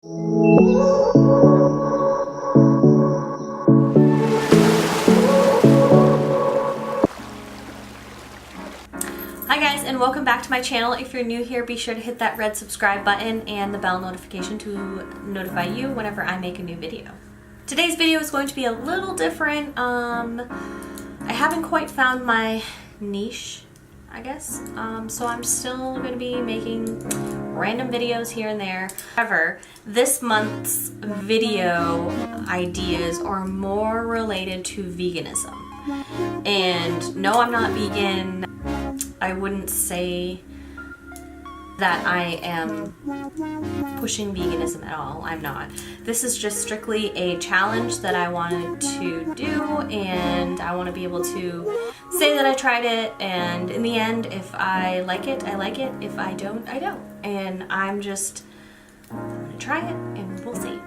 Hi guys, and welcome back to my channel. If you're new here, be sure to hit that red subscribe button and the bell notification to notify you whenever I make a new video. Today's video is going to be a little different. I haven't quite found my niche, I guess. So I'm still going to be making random videos here and there. However, this month's video ideas are more related to veganism. And no, I'm not vegan. I wouldn't say that I am pushing veganism at all. I'm not. This is just strictly a challenge that I wanted to do, and I want to be able to say that I tried it, and in the end, if I like it, I like it. If I don't, I don't. And I'm gonna try it and we'll see.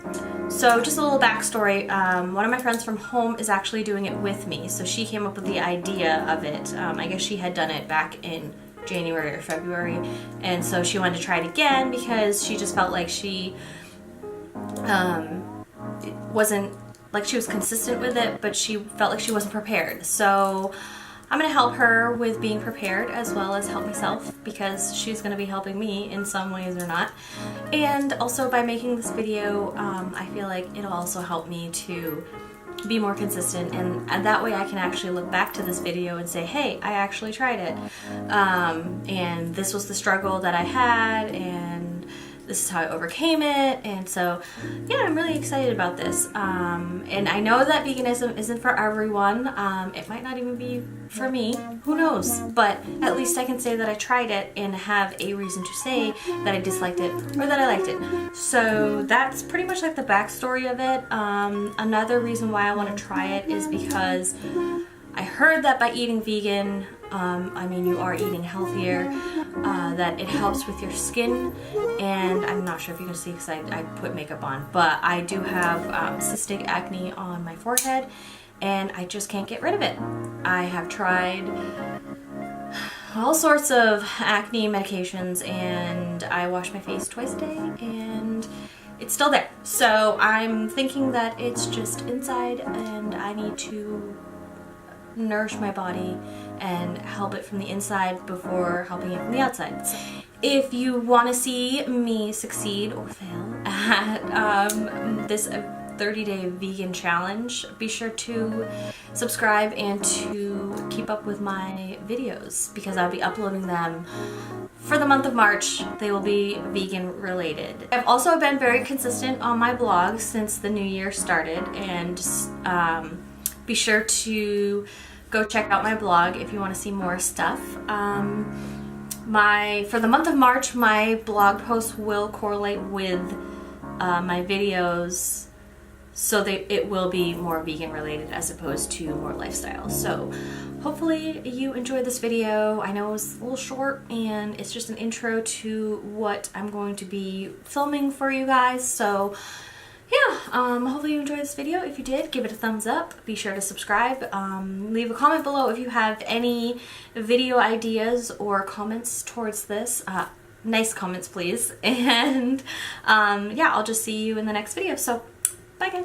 So just a little backstory, one of my friends from home is actually doing it with me, so she came up with the idea of it. I guess she had done it back in January or February, and so she wanted to try it again because she just felt like she wasn't, like she was consistent with it, but she felt like she wasn't prepared. So I'm going to help her with being prepared as well as help myself, because she's going to be helping me in some ways or not. And also by making this video, I feel like it'll also help me to be more consistent, and that way I can actually look back to this video and say, hey, I actually tried it. And this was the struggle that I had, and this is how I overcame it. And so yeah, I'm really excited about this. And I know that veganism isn't for everyone. It might not even be for me, who knows, but at least I can say that I tried it and have a reason to say that I disliked it or that I liked it. So that's pretty much like the backstory of it. Another reason why I want to try it is because I heard that by eating vegan, I mean you are eating healthier, that it helps with your skin, and I'm not sure if you can see because I put makeup on, but I do have cystic acne on my forehead and I just can't get rid of it. I have tried all sorts of acne medications and I wash my face twice a day and it's still there. So I'm thinking that it's just inside and I need to nourish my body and help it from the inside before helping it from the outside. If you want to see me succeed or fail at this 30-day vegan challenge, be sure to subscribe and to keep up with my videos, because I'll be uploading them for the month of March. They will be vegan related. I've also been very consistent on my blog since the new year started, and just be sure to go check out my blog if you want to see more stuff. For the month of March, my blog posts will correlate with my videos, so it will be more vegan related as opposed to more lifestyle. So hopefully you enjoyed this video. I know it was a little short and it's just an intro to what I'm going to be filming for you guys. So yeah, hopefully you enjoyed this video. If you did, give it a thumbs up. Be sure to subscribe. Leave a comment below if you have any video ideas or comments towards this. Nice comments, please. And yeah, I'll just see you in the next video. So bye guys.